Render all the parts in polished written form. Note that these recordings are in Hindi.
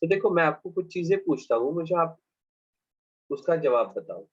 तो देखो मैं आपको कुछ चीजें पूछता हूँ, मुझे आप उसका जवाब बताओ।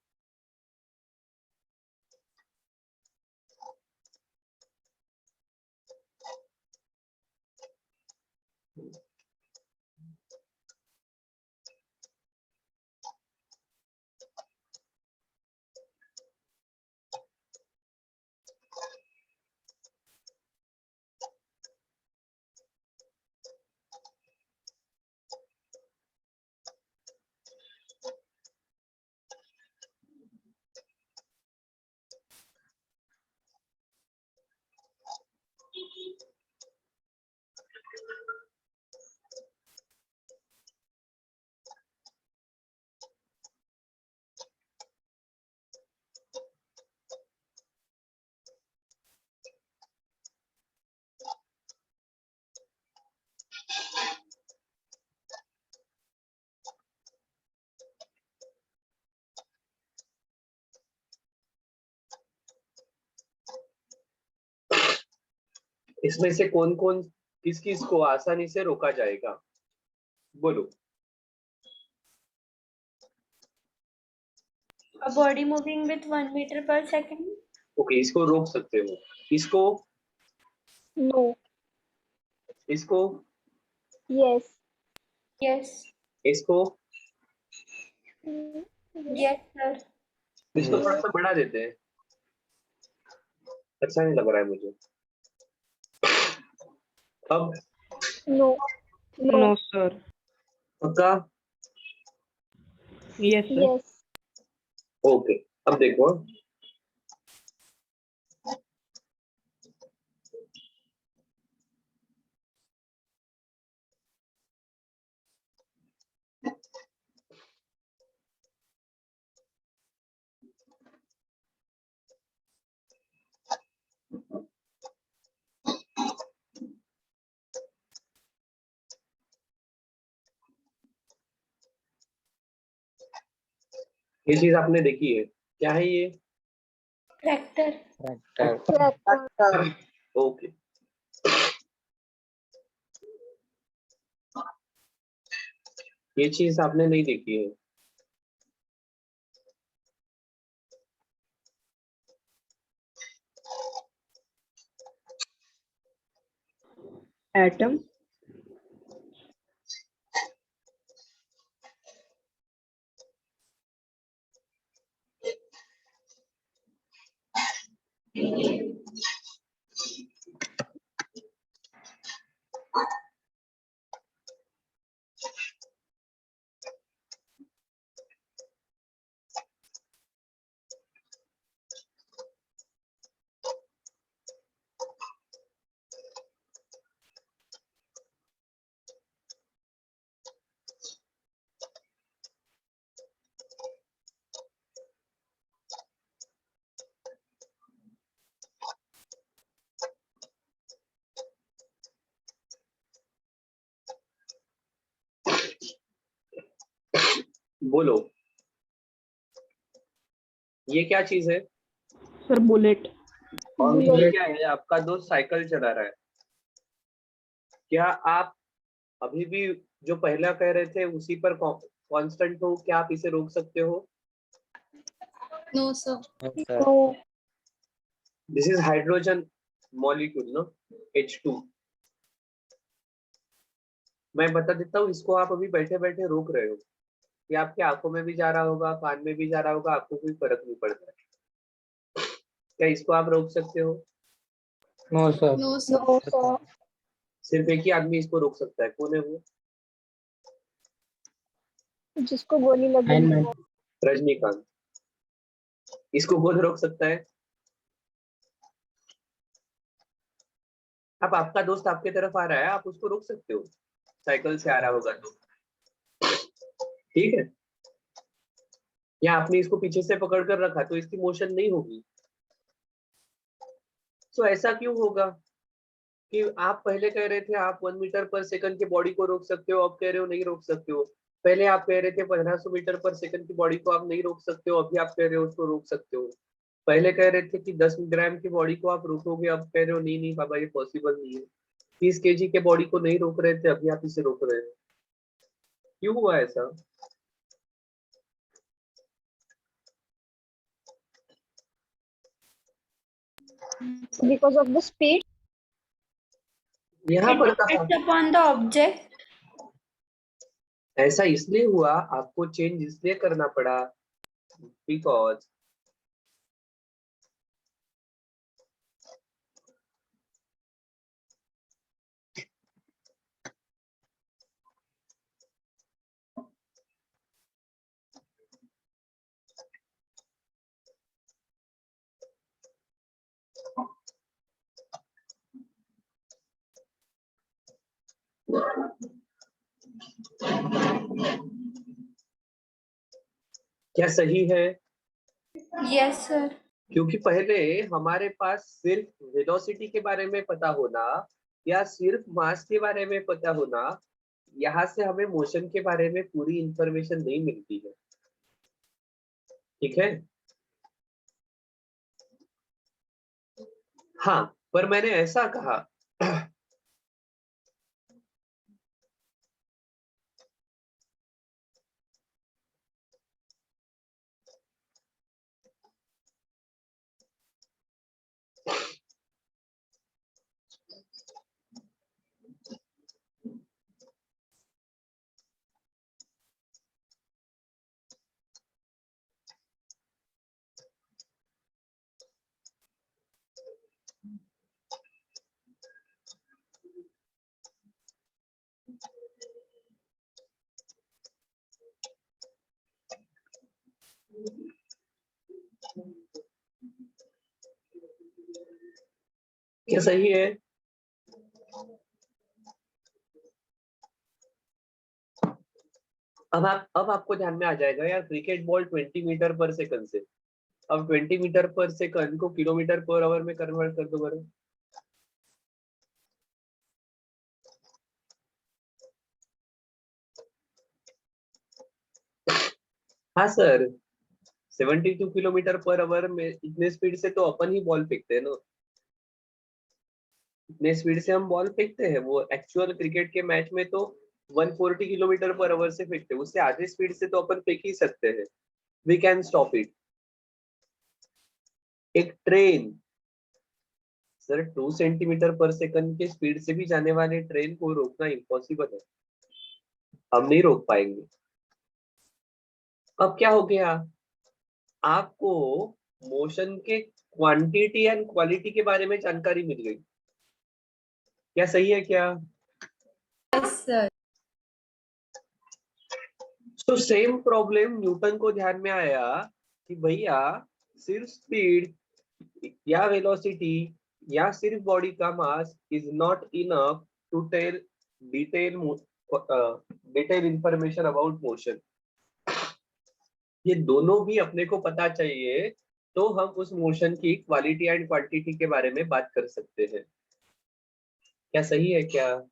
इसमें से कौन कौन किस किस को आसानी से रोका जाएगा, बोलो। A body moving with 1 meter per second. Okay, इसको रोक सकते हो। इसको? नो। इसको? यस। Yes. इसको? Yes, sir. इसको थोड़ा सा बढ़ा देते हैं, अच्छा नहीं लग रहा है मुझे। अब? नो। No sir. पक्का? Yes sir. यस। ओके, अब देखो। ये चीज आपने देखी है, क्या है ये? Tractor. ट्रैक्टर। ओके, ये चीज आपने नहीं देखी है। एटम। बोलो, ये क्या चीज है? Sir bullet. और ये क्या है? आपका दोस्त साइकिल चला रहा है, क्या आप अभी भी जो पहला कह रहे थे उसी पर कांस्टेंट हो? क्या आप इसे रोक सकते हो? No, sir. No. This is hydrogen molecule ना, H2। मैं बता देता हूँ, इसको आप अभी बैठे बैठे रोक रहे हो। ये आपकी आंखों में भी जा रहा होगा, कान में भी जा रहा होगा, आपको कोई फर्क नहीं पड़ता है। क्या इसको आप रोक सकते हो? No sir. No, sir. No sir. सिर्फ एक ही आदमी इसको रोक सकता है, कौन है वो? जिसको गोली लगी Iron हो। रजनीकांत। इसको कौन रोक सकता है? अब आपका दोस्त आपके तरफ आ रहा है, आप उसको रोक सकते हो, साइकिल से आ रहा होगा तो, ठीक है। या आपने इसको पीछे से पकड़ कर रखा तो इसकी मोशन नहीं होगी। तो ऐसा क्यों होगा कि आप पहले कह रहे थे आप 1 मीटर पर सेकंड की बॉडी को रोक सकते हो, अब कह रहे हो नहीं रोक सकते हो। पहले आप कह रहे थे 1500 मीटर पर सेकंड की बॉडी को आप नहीं रोक सकते हो, अभी आप कह रहे हो उसको रोक सकते हो। पहले कह रहे थे कि 10 ग्राम की बॉडी को आप रोकोगे, अब कह रहे हो नहीं नहीं बाबा ये पॉसिबल नहीं है। 30 केजी के बॉडी को नहीं रोक रहे थे, अभी आप इसे रोक रहे हो। क्यों हुआ ऐसा? Because of the speed. यहाँ It पर कहा depends upon the object. ऐसा इसलिए हुआ, आपको चेंज इसलिए करना पड़ा बिकॉज क्या सही है? Yes, sir. क्योंकि पहले हमारे पास सिर्फ वेलोसिटी के बारे में पता होना या सिर्फ मास के बारे में पता होना, यहाँ से हमें मोशन के बारे में पूरी इंफॉर्मेशन नहीं मिलती है। ठीक है? हाँ, पर मैंने ऐसा कहा क्या सही है? अब आपको ध्यान में आ जाएगा यार, क्रिकेट बॉल 20 मीटर पर सेकंड से, अब 20 मीटर पर सेकंड को किलोमीटर पर आवर में कन्वर्ट कर दो करो। हाँ सर, 72 किलोमीटर पर आवर में इतने स्पीड से तो अपन ही बॉल फेंकते हैं ना, इतने स्पीड से हम बॉल फेंकते हैं। वो एक्चुअल क्रिकेट के मैच में तो 140 किलोमीटर पर आवर से फेंकते हैं, उससे आधी स्पीड से तो अपन फेंक ही सकते हैं। We can stop it. एक ट्रेन सर 2 सेंटीमीटर पर सेकंड के स्पीड से भी जाने वाले ट्रेन को रोकना इम्पॉसिबल है, हम नहीं रोक पाएंगे। अब क्या हो गया, आपको मोशन के क्वांटिटी एंड क्वालिटी के बारे में जानकारी मिल गई। क्या सही है क्या? Yes, sir. तो सेम प्रॉब्लम न्यूटन को ध्यान में आया कि भैया सिर्फ स्पीड या वेलोसिटी या सिर्फ बॉडी का mass is not enough to tell detail detail information about motion. ये दोनों भी अपने को पता चाहिए तो हम उस मोशन की क्वालिटी एंड क्वांटिटी के बारे में बात कर सकते हैं। क्या सही है क्या?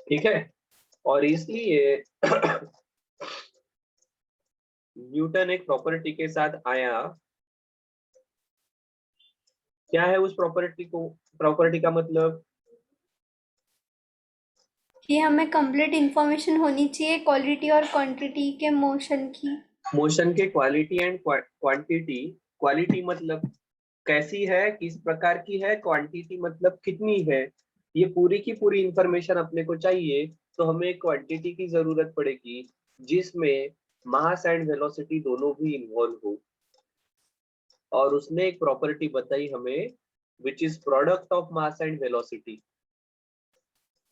ठीक है, और इसलिए न्यूटन एक प्रॉपर्टी के साथ आया। क्या है उस प्रॉपर्टी का मतलब? कि हमें कंप्लीट इंफॉर्मेशन होनी चाहिए क्वालिटी और क्वांटिटी के मोशन की। मोशन के क्वालिटी एंड क्वांटिटी। क्वालिटी मतलब कैसी है, किस प्रकार की है, क्वांटिटी मतलब कितनी है। ये पूरी की पूरी इंफॉर्मेशन अपने को चाहिए, तो हमें क्वांटिटी की जरूरत पड़ेगी जिसमें मास एंड वेलोसिटी दोनों भी इन्वॉल्व हो। और उसने एक प्रॉपर्टी बताई हमें which is product of mass and velocity.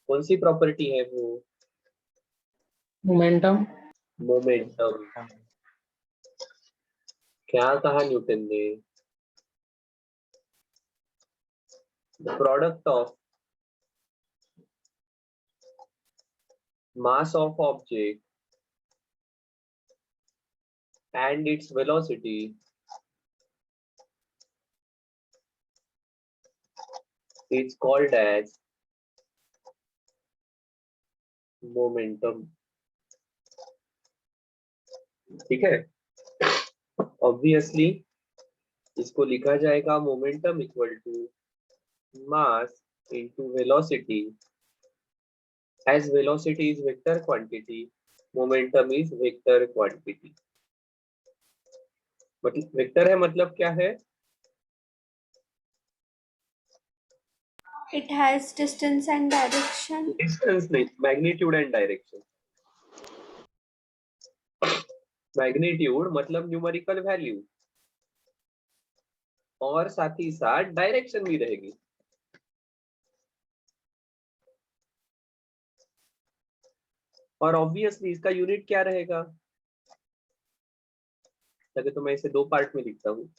कौन सी प्रॉपर्टी है वो? मोमेंटम। मोमेंटम। क्या कहा न्यूटन ने? The product of mass of object and its velocity is called as momentum। ठीक है, ऑब्वियसली इसको लिखा जाएगा momentum equal to mass into velocity, as velocity is vector quantity, momentum is vector quantity। मतलब वेक्टर है मतलब क्या है? It has distance and direction. Distance नहीं, मैग्नीट्यूड एंड डायरेक्शन। मैग्नीट्यूड मतलब न्यूमेरिकल वैल्यू और साथ ही साथ डायरेक्शन भी रहेगी। और ऑब्वियसली इसका यूनिट क्या रहेगा? चलिए तो मैं इसे दो पार्ट में लिखता हूँ।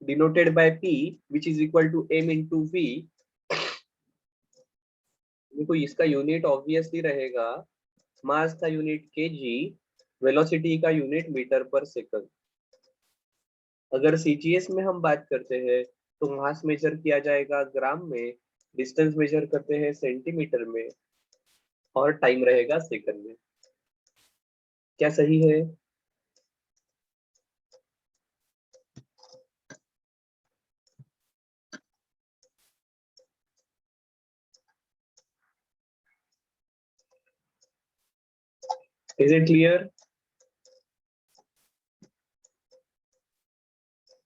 denoted by P which is equal to m into V। देखो इसका यूनिट ऑब्वियसली रहेगा, मास का यूनिट केजी, वेलोसिटी का यूनिट मीटर पर सेकंड। अगर सीजीएस में हम बात करते हैं तो मास मेजर किया जाएगा ग्राम में, डिस्टेंस मेजर करते हैं सेंटीमीटर में, और टाइम रहेगा सेकंड में। क्या सही है? Is it clear?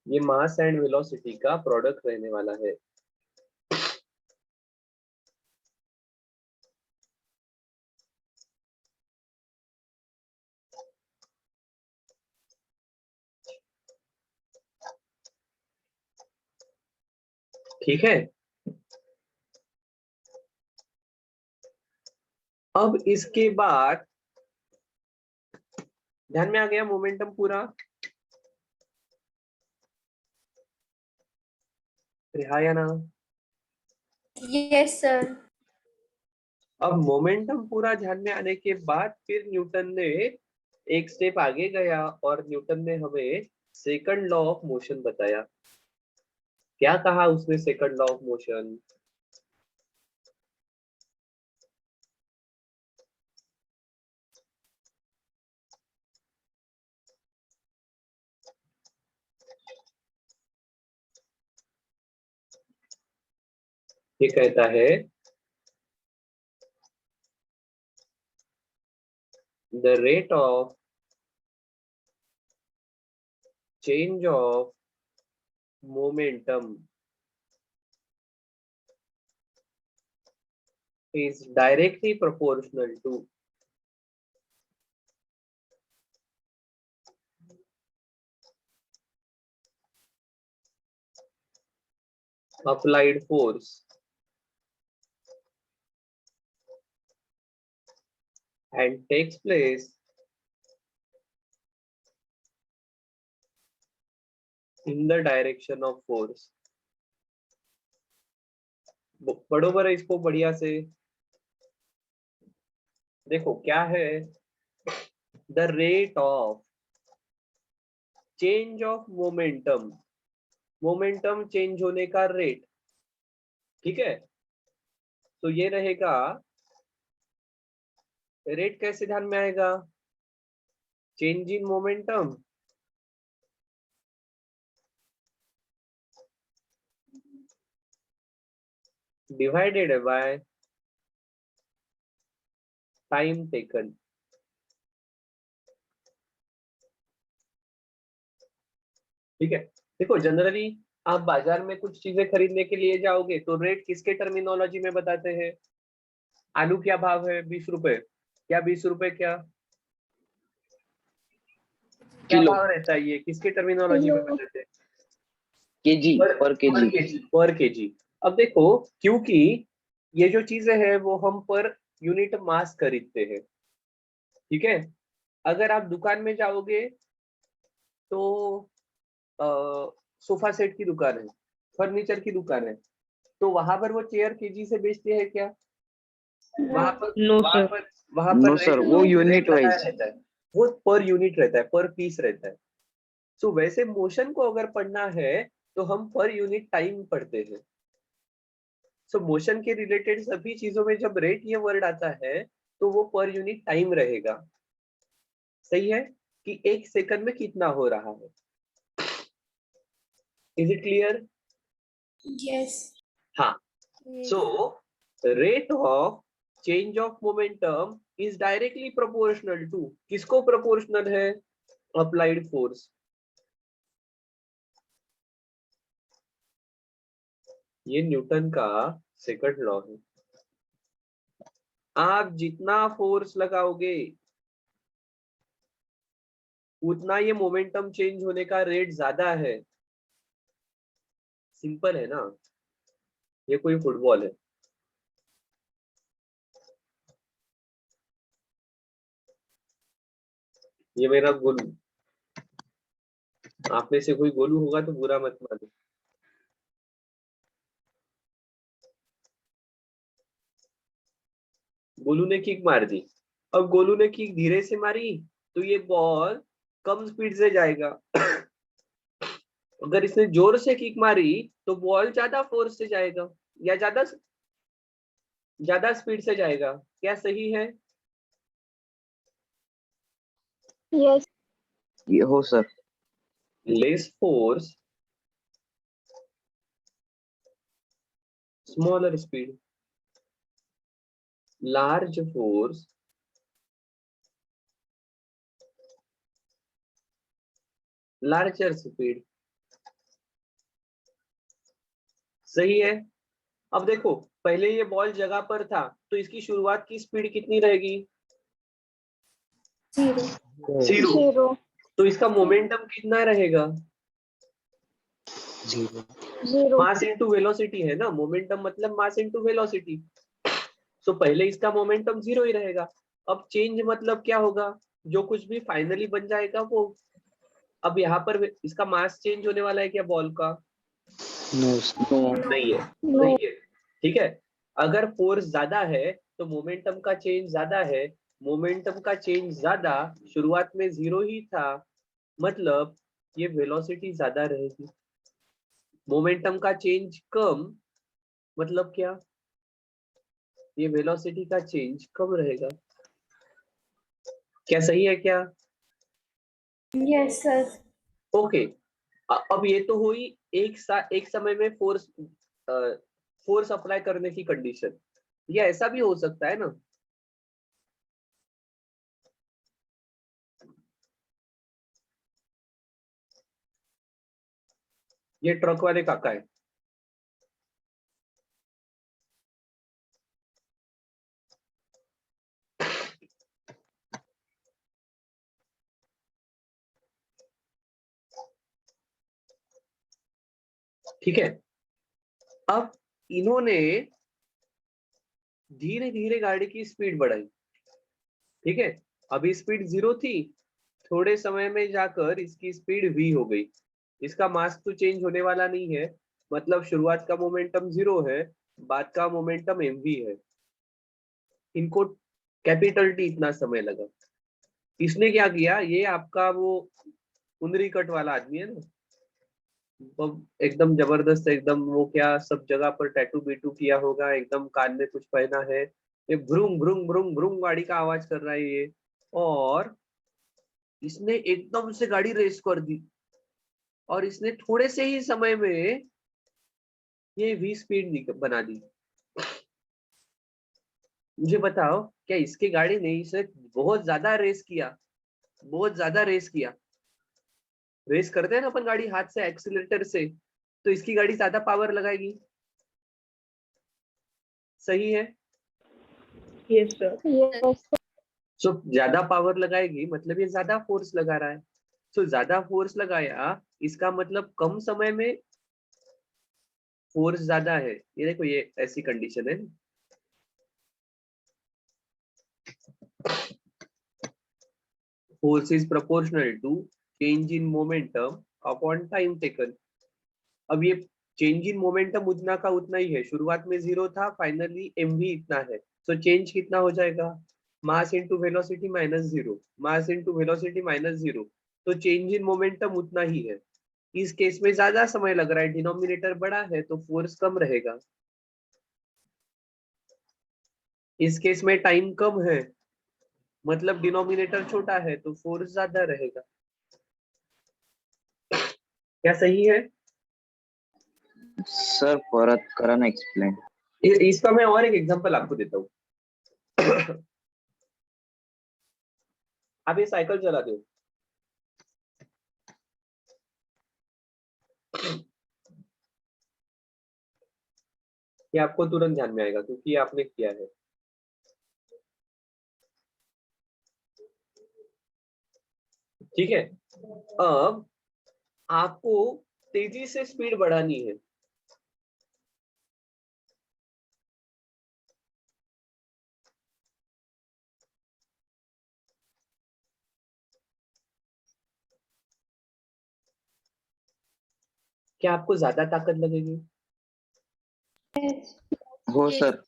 ये मास एंड वेलोसिटी का प्रोडक्ट रहने वाला है। ठीक है, अब इसके बाद ध्यान में आ गया मोमेंटम पूरा? हाँ या ना? Yes, sir. अब मोमेंटम पूरा ध्यान में आने के बाद फिर न्यूटन ने एक स्टेप आगे गया और न्यूटन ने हमें सेकंड लॉ ऑफ मोशन बताया। क्या कहा उसने सेकंड लॉ ऑफ मोशन? ये कहता है the rate of change of momentum is directly proportional to applied force and takes place in the direction of force। बरोबर है, इसको बढ़िया से देखो क्या है। The rate of change of momentum, momentum change होने का रेट ठीक है, तो ये रहेगा रेट कैसे ध्यान में आएगा, change in momentum divided by time taken. ठीक है, देखो जनरली आप बाजार में कुछ चीजें खरीदने के लिए जाओगे तो रेट किसके टर्मिनोलॉजी में बताते हैं, आलू क्या भाव है 20 रुपए, क्या 20 रुपए क्या क्या किलो भाव रहता है, ये किसके टर्मिनोलॉजी में किलो। बताते हैं, केजी पर केजी पर केजी। अब देखो क्योंकि ये जो चीजें हैं वो हम पर यूनिट मास खरीदते हैं, ठीक है, अगर आप दुकान में जाओगे तो सोफा सेट की दुकान है, फर्नीचर की दुकान है, तो वहां पर वो चेयर केजी से बेचते हैं क्या, वहां पर नो वहां सर। पर वहां नो पर सर, रेट वो रेट यूनिट लगाया वाइज। रहता है, वो पर यूनिट रहता है, पर पीस रहता है। सो वैसे मोशन को अगर पढ़ना है तो हम पर यूनिट टाइम पढ़ते हैं। सो मोशन के रिलेटेड सभी चीजों में जब रेट ये वर्ड आता है तो वो पर यूनिट टाइम रहेगा, सही है, कि एक सेकंड में कितना हो रहा है। Is it clear? Yes. हाँ, Yes. so rate of change of momentum is directly proportional to, किसको proportional है, applied force। ये न्यूटन का सेकंड लॉ है, आप जितना फोर्स लगाओगे उतना ये मोमेंटम चेंज होने का रेट ज्यादा है। सिंपल है ना, ये कोई फुटबॉल है, ये मेरा गोलू, आप में से कोई गोलू होगा तो बुरा मत मानो। गोलू ने किक मार दी, अब गोलू ने किक धीरे से मारी तो ये बॉल कम स्पीड से जाएगा, अगर इसने जोर से किक मारी तो बॉल ज्यादा फोर्स से जाएगा या ज्यादा स्पीड से जाएगा, क्या सही है? Yes. ये हो sir. Less force smaller speed, large force larger speed, सही है। अब देखो पहले ये बॉल जगह पर था तो इसकी शुरुआत की स्पीड कितनी रहेगी, 0. 0, 0. तो इसका मोमेंटम कितना रहेगा, 0. मास इनटू वेलोसिटी है ना, मोमेंटम मतलब मास इनटू वेलोसिटी। सो पहले इसका मोमेंटम 0 ही रहेगा, अब चेंज मतलब क्या होगा, जो कुछ भी फाइनली बन जाएगा वो, अब यहाँ पर इसका मास चेंज होने वाला है क्या बॉल का, नो नहीं है, No. नहीं है, ठीक है, अगर फोर्स ज्यादा है तो मोमेंटम का चेंज ज्यादा है, मोमेंटम का चेंज ज्यादा, शुरुआत में 0 ही था, मतलब ये वेलोसिटी ज्यादा रहेगी, मोमेंटम का चेंज कम, मतलब क्या, ये वेलोसिटी का चेंज कम रहेगा, क्या सही है क्या? Yes, sir. ओके, अब ये तो हुई एक समय में फोर्स अप्लाई करने की कंडीशन, ये ऐसा भी हो सकता है ना, ये ट्रक वाले काका है, ठीक है, अब इन्होंने धीरे धीरे गाड़ी की स्पीड बढ़ाई, ठीक है, अभी स्पीड 0 थी, थोड़े समय में जाकर इसकी स्पीड v हो गई, इसका मास तो चेंज होने वाला नहीं है, मतलब शुरुआत का मोमेंटम 0 है, बाद का मोमेंटम mv है, इनको कैपिटल टी इतना समय लगा। इसने क्या किया, ये आपका वो कुंदरी कट वाला आदमी है ना, एकदम जबरदस्त, एकदम वो क्या सब जगह पर टैटू बीटू किया होगा, एकदम कान में कुछ पहना है, ये भ्रूम भ्रूम भ्रूम भ्रूम गाड़ी का आवाज कर रहा है ये। और इसने एकदम से गाड़ी रेस कर दी और इसने थोड़े से ही समय में ये वी स्पीड बना दी। मुझे बताओ, क्या इसकी गाड़ी ने इसे बहुत ज्यादा रेस किया? बहुत ज्यादा रेस किया। रेस करते हैं ना अपन गाड़ी हाथ से एक्सीलरेटर से, तो इसकी गाड़ी ज्यादा पावर लगाएगी, सही है? Yes, sir. Yes. सो ज्यादा पावर लगाएगी मतलब ये ज्यादा फोर्स लगा रहा है। सो ज्यादा फोर्स लगाया, इसका मतलब कम समय में फोर्स ज्यादा है। ये देखो, ये ऐसी कंडीशन है। Force is proportional to change in momentum upon time taken. अब ये चेंज इन मोमेंटम उतना का उतना ही है, शुरुआत में 0 था, फाइनली एम भी इतना है। सो चेंज कितना हो जाएगा? Mass into velocity minus 0, mass into velocity minus 0। तो चेंज इन मोमेंटम उतना ही है। इस केस में ज्यादा समय लग रहा है, डिनोमिनेटर बड़ा है तो फोर्स कम रहेगा। इस केस में टाइम कम है, मतलब डिनोमिनेटर छोटा है तो फोर्स ज्यादा रहेगा। क्या सही है? सर परत करा ना एक्सप्लेन. इसका मैं और एक एग्जांपल आपको देता हूँ। आप ये साइकिल चलाते हो, ये आपको तुरंत ध्यान में आएगा क्योंकि ये आपने किया है। ठीक है, अब आपको तेजी से स्पीड बढ़ानी है। क्या आपको ज्यादा ताकत लगेगी? Yes. हो सर.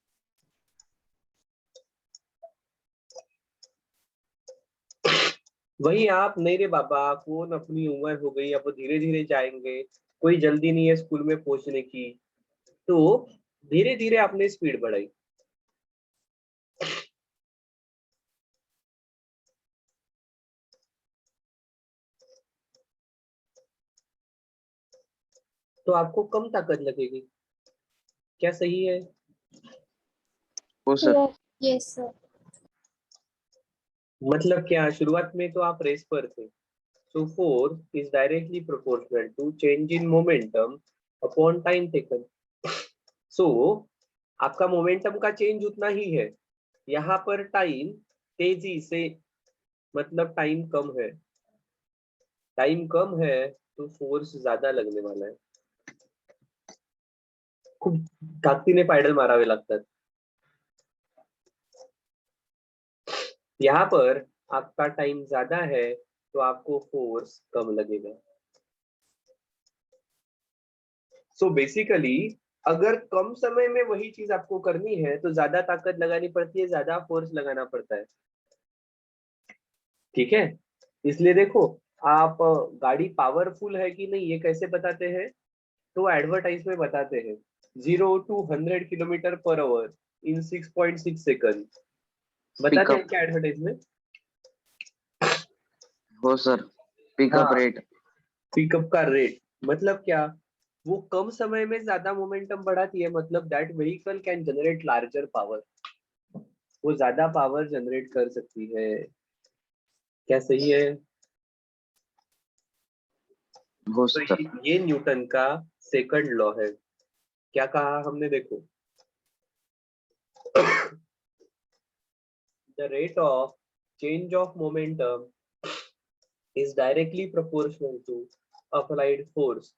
वही आप नहीं रे बाबा, कौन अपनी उम्र हो गई, अब धीरे धीरे जाएंगे, कोई जल्दी नहीं है स्कूल में पहुंचने की। तो धीरे धीरे आपने स्पीड बढ़ाई। तो आपको कम ताकत लगेगी। क्या सही है? हो सर. Yes. Yes, sir. मतलब क्या, शुरुआत में तो आप रेस पर थे, so force is directly proportional to change in momentum upon time taken. so आपका मोमेंटम का चेंज उतना ही है, यहाँ पर टाइम तेजी से, मतलब टाइम कम है। टाइम कम है तो फोर्स ज्यादा लगने वाला है। खूप ताकदीने पायडल मारावे लागतात। यहाँ पर आपका टाइम ज्यादा है तो आपको फोर्स कम लगेगा। सो बेसिकली अगर कम समय में वही चीज आपको करनी है तो ज्यादा ताकत लगानी पड़ती है, ज्यादा फोर्स लगाना पड़ता है। ठीक है, इसलिए देखो, आप गाड़ी पावरफुल है कि नहीं ये कैसे बताते हैं? तो एडवर्टाइज में बताते हैं 0 to 100 km/h in 6.6 सेकंड। बताते हैं पिकअप. क्या एडवर्टाइज में? हो सर. पिकअप हाँ, रेट. पिकअप का रेट मतलब क्या? वो कम समय में ज्यादा मोमेंटम बढ़ाती है, मतलब that vehicle can generate larger power. वो ज्यादा पावर जनरेट कर सकती है। क्या सही है? हो तो सर. ये न्यूटन का सेकंड लॉ है। क्या कहा हमने, देखो, the rate of change of momentum is directly proportional to applied force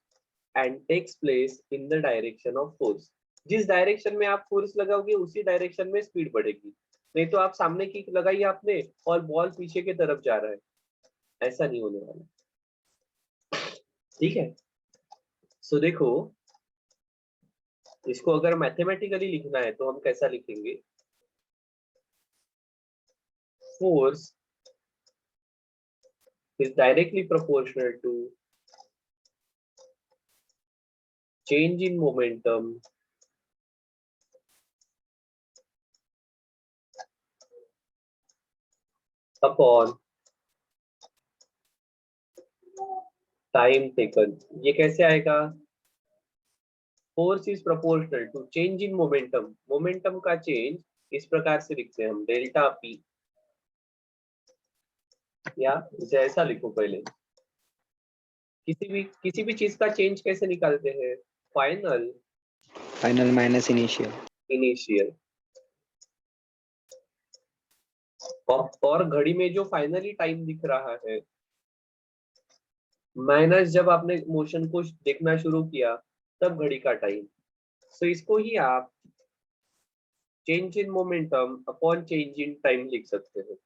and takes place in the direction of force. जिस डायरेक्शन में आप फोर्स लगाओगे उसी डायरेक्शन में स्पीड बढ़ेगी। नहीं तो आप सामने की लगाई आपने और बॉल पीछे की तरफ जा रहा है, ऐसा नहीं होने वाला। ठीक है, सो देखो, इसको अगर मैथमेटिकली लिखना है तो हम कैसा लिखेंगे? Force is directly proportional to change in momentum upon time taken. ये कैसे आएगा? Force is proportional to change in momentum. Momentum का चेंज इस प्रकार से लिखते हैं हम, डेल्टा पी, या इसे ऐसा लिखो पहले. किसी भी चीज का चेंज कैसे निकालते हैं? Final minus initial. और घड़ी में जो फाइनली टाइम दिख रहा है माइनस जब आपने मोशन को देखना शुरू किया तब घड़ी का टाइम. सो इसको ही आप change in momentum upon change in time लिख सकते हैं.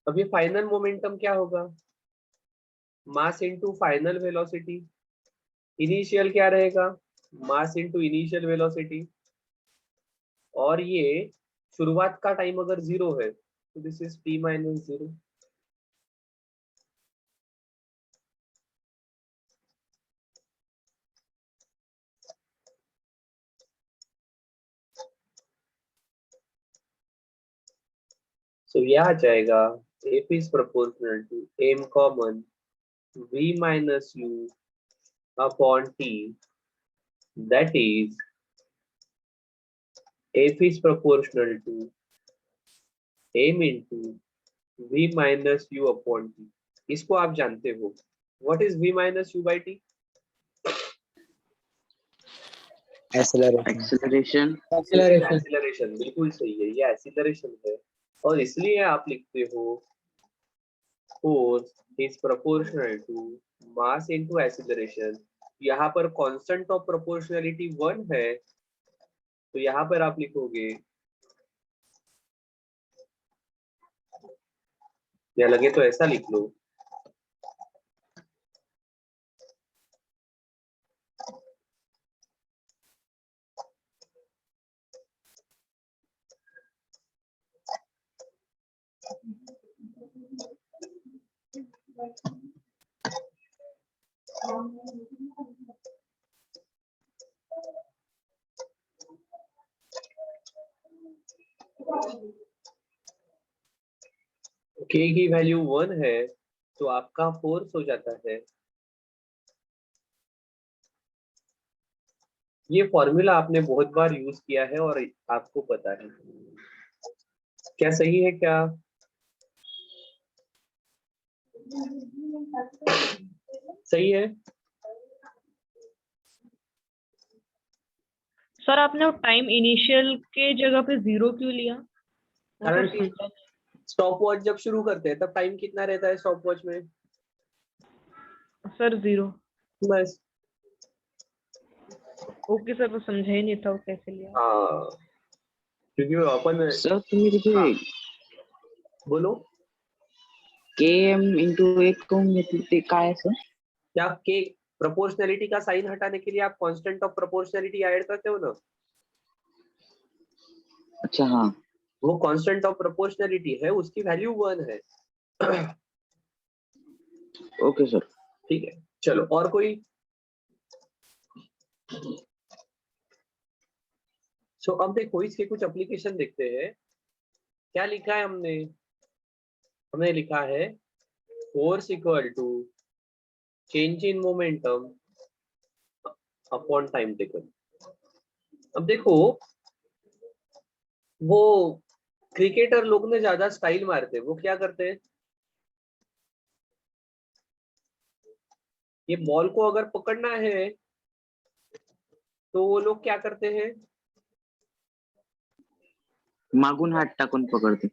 अब ये फाइनल मोमेंटम क्या होगा? Mass into final velocity. Initial क्या रहेगा? Mass into initial velocity. और ये शुरुआत का टाइम अगर 0 है तो this is t minus 0. So यह आ जाएगा F is proportional to m common v minus u upon t, that is F is proportional to m into v minus u upon t. इसको आप जानते हो. What is v minus u by t? Acceleration. Acceleration. बिल्कुल सही है, ये एक्सीलरेशन है. और इसलिए आप लिखते हो force is proportional to mass into acceleration. यहाँ पर कांस्टेंट ऑफ प्रोपोर्शनलिटी 1 है, तो यहाँ पर आप लिखोगे, या लगे तो ऐसा लिख लो, k की वैल्यू 1 है तो आपका फोर्स हो जाता है. ये फॉर्मूला आपने बहुत बार यूज किया है और आपको पता है. क्या सही है? क्या सही है? सर आपने टाइम इनिशियल के जगह पे 0 क्यों लिया? कारण स्टॉप वॉच जब शुरू करते हैं तब टाइम कितना रहता है स्टॉप वॉच में? सर 0. बस. ओके सर, वो समझा ही नहीं था वो कैसे लिया. हाँ, क्योंकि वो अपन. सर तुम्ही तिथे बोलो. km into 1 कहून घेतली ते काय सर? क्या के प्रोपोर्शनलिटी का साइन हटाने के लिए आप कांस्टेंट ऑफ प्रोपोर्शनलिटी ऐड करते हो ना? अच्छा हाँ. वो कांस्टेंट ऑफ प्रोपोर्शनलिटी है, उसकी वैल्यू 1 है. Okay sir. ठीक है, चलो और कोई. सो अब देखो इसके कुछ एप्लीकेशन देखते हैं. क्या लिखा है हमने? हमने लिखा है force equal to change in momentum upon time taken. अब देखो वो क्रिकेटर लोग ने ज्यादा स्टाइल मारते हैं. वो क्या करते हैं? ये बॉल को अगर पकड़ना है तो वो लोग क्या करते हैं? मागून हात टाकून पकडते.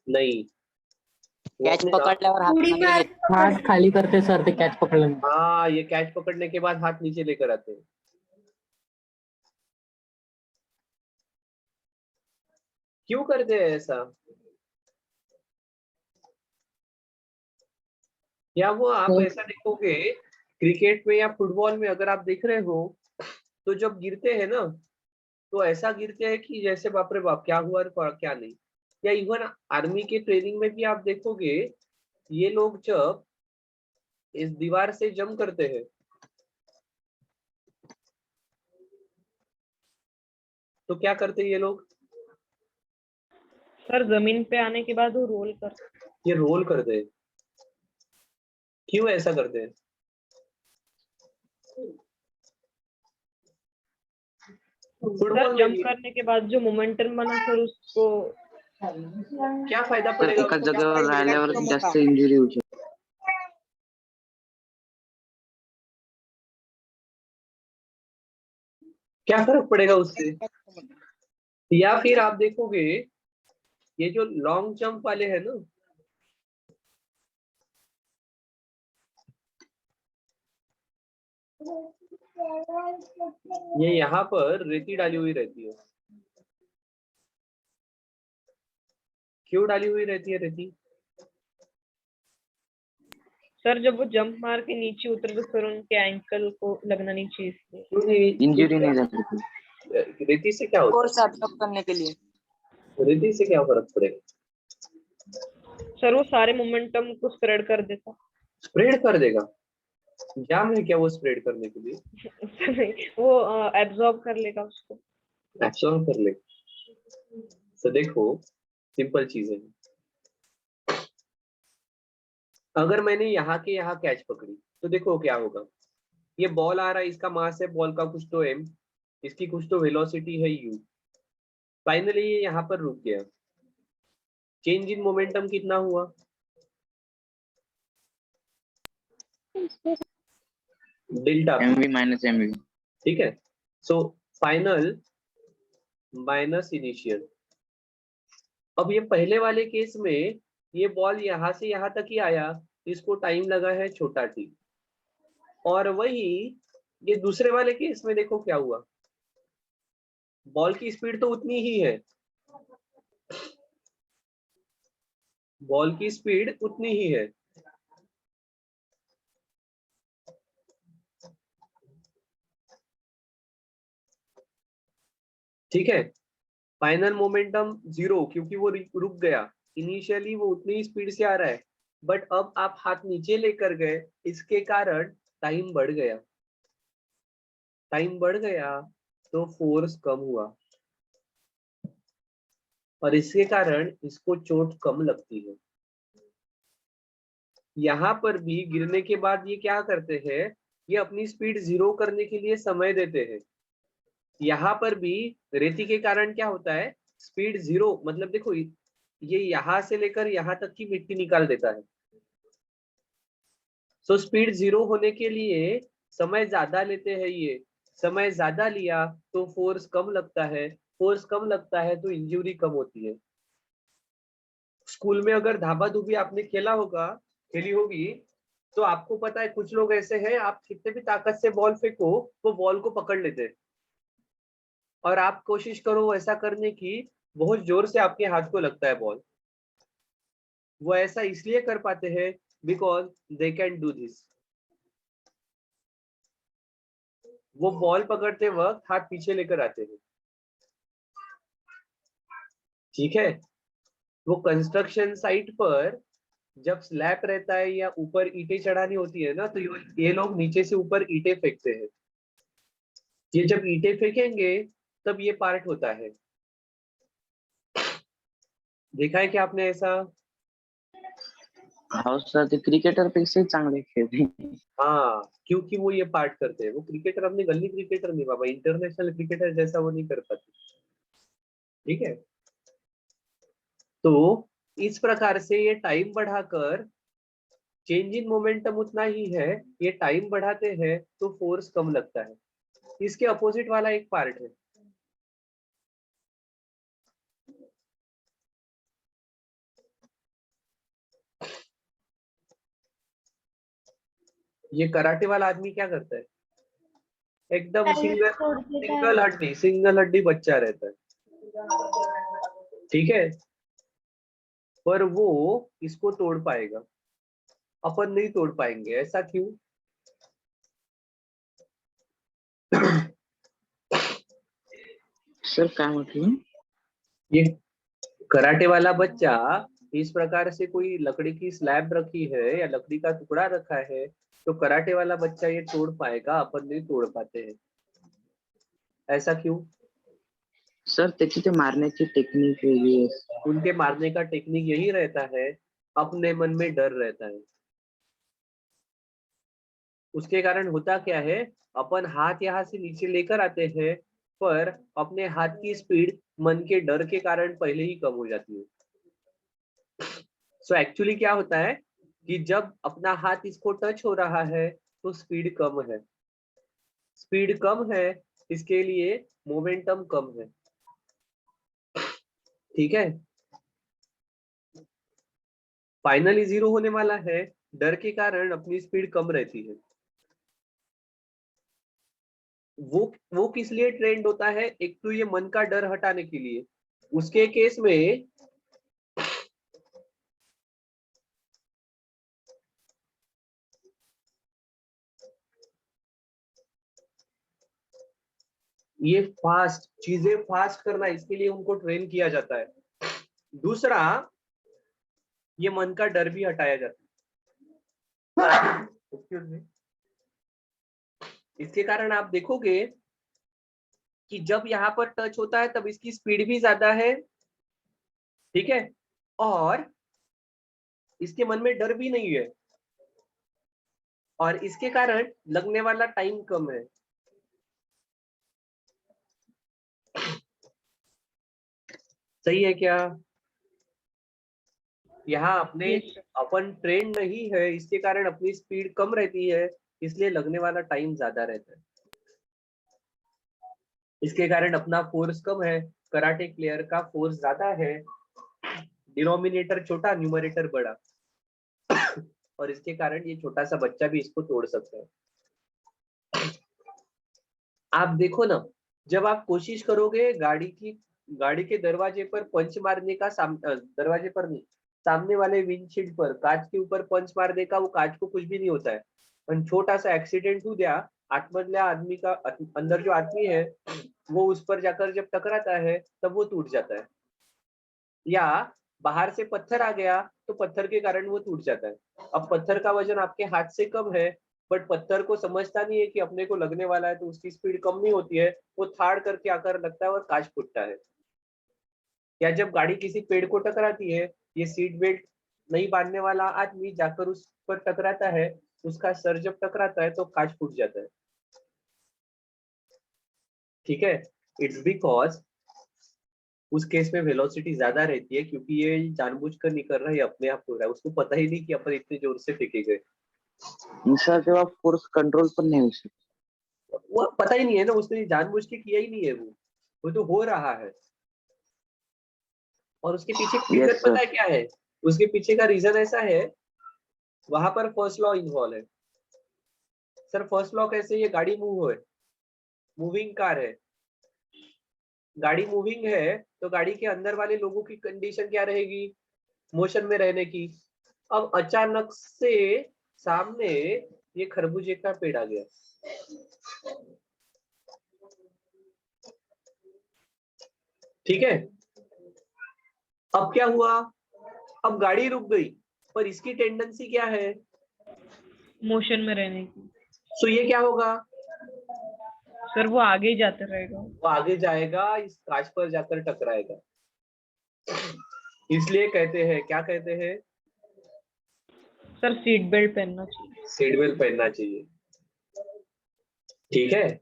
नहीं, कॅच पकडल्यावर हात मध्ये घेत- हाथ खाली करते सर ते कैच पकड़ लेंगे. हाँ, ये कैच पकड़ने के बाद हाथ नीचे लेकर आते हैं. क्यों करते हैं ऐसा? या वो आप ऐसा देखोगे क्रिकेट में या फुटबॉल में, अगर आप देख रहे हो तो जब गिरते हैं ना तो ऐसा गिरते हैं कि जैसे बाप रे बाप क्या हुआ और क्या नहीं. या इवन आर्मी के ट्रेनिंग में भी आप देखोगे ये लोग जब इस दीवार से जंप करते हैं तो क्या करते हैं ये लोग? सर जमीन पे आने के बाद वो रोल कर, ये रोल करते हैं। क्यों ऐसा करते हैं? सर फुटबॉल में जंप भी करने के बाद जो मोमेंटम बना सर उसको क्या फायदा तर पड़ेगा एकाच उसको? जागेवर राहिल्यावर जास्त इंजुरी होऊ शकते. क्या फर्क पड़ेगा उससे? या फिर आप देखोगे ये जो लॉन्ग जंप वाले हैं ना, ये यहाँ पर रेती डाली हुई रहती है। क्यों डाली हुई रहती है रेती? सर जब वो जंप मार के नीचे उतर तो सर उनके एंकल को लगना नहीं चाहिए इसलिए। क्यों नहीं? इंजुरी नाही झाली ती. रेती से क्या होता फोर्स एब्सॉर्ब करने के लिए। है? रेती से क्या फर्क पड़ेगा? सर वो सारे मोमेंटम को स्प्रेड कर देता। स्प्रेड कर देगा? जाम है क्या वो स्प्रेड करने के लिए? सर नहीं, वो एब्जॉर्ब कर लेगा उसको। एब्सॉर्ब कर ले। तो देखो सिंपल चीजें हैं। अगर मैंने यहाँ के यहाँ कैच पकड़ी तो देखो क्या होगा। ये बॉल आ रहा है, इसका मास है बॉल का कुछ तो m, इसकी कुछ तो वेलोसिटी है u। फाइनली ये यहाँ पर रुक गया। चेंज इन मोमेंटम कितना हुआ? Delta p, MV minus MV. ठीक है। So final minus initial. अब ये पहले वाले केस में ये बॉल यहाँ से यहाँ तक ही आया, इसको टाइम लगा है छोटा t। और वही ये दूसरे वाले केस में देखो क्या हुआ। बॉल की स्पीड तो उतनी ही है, बॉल की स्पीड उतनी ही है। ठीक है। फाइनल मोमेंटम 0 क्योंकि वो रुक गया। इनिशियली वो उतनी ही स्पीड से आ रहा है, बट अब आप हाथ नीचे लेकर गए, इसके कारण टाइम बढ़ गया। टाइम बढ़ गया तो फोर्स कम हुआ और इसके कारण इसको चोट कम लगती है। यहाँ पर भी गिरने के बाद ये क्या करते हैं, ये अपनी स्पीड 0 करने के लिए समय देते हैं। यहाँ पर भी रेती के कारण क्या होता है, स्पीड 0 मतलब देखो ये यहाँ से लेकर यहाँ तक की मिट्टी निकाल देता है। सो स्पीड 0 होने के लिए समय ज्यादा लेते हैं। ये समय ज्यादा लिया तो फोर्स कम लगता है, फोर्स कम लगता है तो इंजरी कम होती है। स्कूल में अगर धाबा धूबी आपने खेली होगी तो आपको पता है कुछ लोग ऐसे हैं, आप कितने भी ताकत से बॉल फेंको वो बॉल को पकड़ लेते हैं। और आप कोशिश करो ऐसा करने की, बहुत जोर से आपके हाथ को लगता है बॉल। वो ऐसा इसलिए कर पाते हैं because they can do this. वो बॉल पकड़ते वक्त हाथ पीछे लेकर आते हैं। ठीक है। वो कंस्ट्रक्शन साइट पर जब स्लैब रहता है या ऊपर ईंटें चढ़ानी होती है ना, तो ये लोग नीचे से ऊपर ईंटें फेंकते हैं। ये जब ईंटें फेंकेंगे तब ये पार्ट होता है। देखा है क्या आपने ऐसा? हो सर, ते क्रिकेटर पेक्षाही चांगले खेळते. हाँ, क्योंकि वो ये पार्ट करते हैं। वो क्रिकेटर अपने गली क्रिकेटर नहीं बाबा, इंटरनेशनल क्रिकेटर जैसा वो नहीं कर पाते। ठीक है। तो इस प्रकार से ये टाइम बढ़ाकर, चेंज इन मोमेंटम उतना ही है, ये टाइम बढ़ाते हैं तो फोर्स कम लगता है। इसके अपोजिट वाला एक पार्ट है। ये कराटे वाला आदमी क्या करता है, एकदम सिंगल हड्डी बच्चा रहता है। ठीक है। पर वो इसको तोड़ पाएगा, अपन नहीं तोड़ पाएंगे। ऐसा क्यों? सर काय म्हटलं? ये कराटे वाला बच्चा इस प्रकार से कोई लकड़ी की स्लैब रखी है या लकड़ी का टुकड़ा रखा है, तो कराटे वाला बच्चा ये तोड़ पाएगा, अपन नहीं तोड़ पाते हैं। ऐसा क्यों? सर त्याची ते मारण्याची टेक्निक वेगळी आहे. उनके मारने का टेक्निक यही रहता है, अपने मन में डर रहता है। उसके कारण होता क्या है, अपन हाथ यहाँ से नीचे लेकर आते हैं, पर अपने हाथ की स्पीड मन के डर के कारण पहले ही कम हो जाती है। सो एक्चुअली क्या होता है कि जब अपना हाथ इसको टच हो रहा है तो स्पीड कम है, स्पीड कम है, इसके लिए मोमेंटम कम है। ठीक है, फाइनली 0 होने वाला है, डर के कारण अपनी स्पीड कम रहती है। वो किस लिए ट्रेंड होता है, एक तो ये मन का डर हटाने के लिए, उसके केस में ये फास्ट चीजें फास्ट करना, इसके लिए उनको ट्रेन किया जाता है। दूसरा, ये मन का डर भी हटाया जाता है। Excuse me। इसके कारण आप देखोगे कि जब यहाँ पर टच होता है तब इसकी स्पीड भी ज्यादा है, ठीक है, और इसके मन में डर भी नहीं है, और इसके कारण लगने वाला टाइम कम है। सही है क्या? यहाँ अपने Yes, sir. अपन ट्रेन नहीं है, इसके कारण अपनी स्पीड कम रहती है, इसलिए लगने वाला टाइम ज्यादा रहता है। इसके कारण अपना फोर्स कम है, कराटे प्लेयर का फोर्स ज्यादा है, डिनोमिनेटर छोटा न्यूमरेटर बड़ा, और इसके कारण ये छोटा सा बच्चा भी इसको तोड़ सकता है। आप देखो ना, जब आप कोशिश करोगे गाड़ी के दरवाजे पर पंच मारने का, दरवाजे पर नहीं, सामने वाले विंडशील्ड पर, कांच के ऊपर पंच मारने का, वो कांच को कुछ भी नहीं होता है, पण छोटा सा एक्सीडेंट हो गया, आतमधल्या आदमी का, अंदर जो आदमी है वो उस पर जाकर जब टकराता है तब वो टूट जाता है, या बाहर से पत्थर आ गया तो पत्थर के कारण वो टूट जाता है। अब पत्थर का वजन आपके हाथ से कम है, बट पत्थर को समझता नहीं है कि अपने को लगने वाला है, तो उसकी स्पीड कम नहीं होती है, वो थाड़ करके आकर लगता है और कांच फूटता है। या जब गाड़ी किसी पेड़ को टकराती है, ये सीट बेल्ट नहीं बांधने वाला आदमी जाकर उस पर टकराता है, उसका सर जब टकराता है तो कांच फूट जाता है। ठीक है, इट्स बिकॉज उस केस में वेलोसिटी ज्यादा रहती है, क्योंकि ये जानबूझकर नहीं कर रहा है, ये अपने आप हो रहा है, उसको पता ही नहीं कि अपन इतने जोर से फेंके गए। सर तेव्हा फोर्स कंट्रोल पण नाही होऊ शकत. वो पता ही नहीं है ना, उसने जानबूझ के किया ही नहीं है, वो तो हो रहा है। और उसके पीछे रीजन Yes, sir. पता है क्या है? उसके पीछे का रीजन ऐसा है, वहां पर फर्स्ट लॉ इन्वॉल्व है। सर फर्स्ट लॉ कैसे? ये गाड़ी मूव है, मूविंग कार है, गाड़ी मूविंग है, तो गाड़ी के अंदर वाले लोगों की कंडीशन क्या रहेगी? मोशन में रहने की। अब अचानक से सामने ये खरबूजे का पेड़ आ गया, ठीक है, अब क्या हुआ? अब गाड़ी रुक गई, पर इसकी टेंडेंसी क्या है? मोशन में रहने की। सो ये क्या होगा? सर वो आगे ही जाता रहेगा। वो आगे जाएगा, इस कांच पर जाकर टकराएगा। इसलिए कहते हैं, क्या कहते हैं? सर सीट बेल्ट पहनना चाहिए। सीट बेल्ट पहनना चाहिए, ठीक है।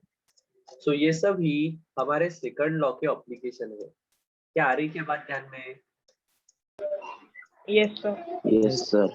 सो ये सब ही हमारे सेकंड लॉ के एप्लीकेशन है। क्या आ रही क्या बात ध्यान में? Yes sir. Yes sir.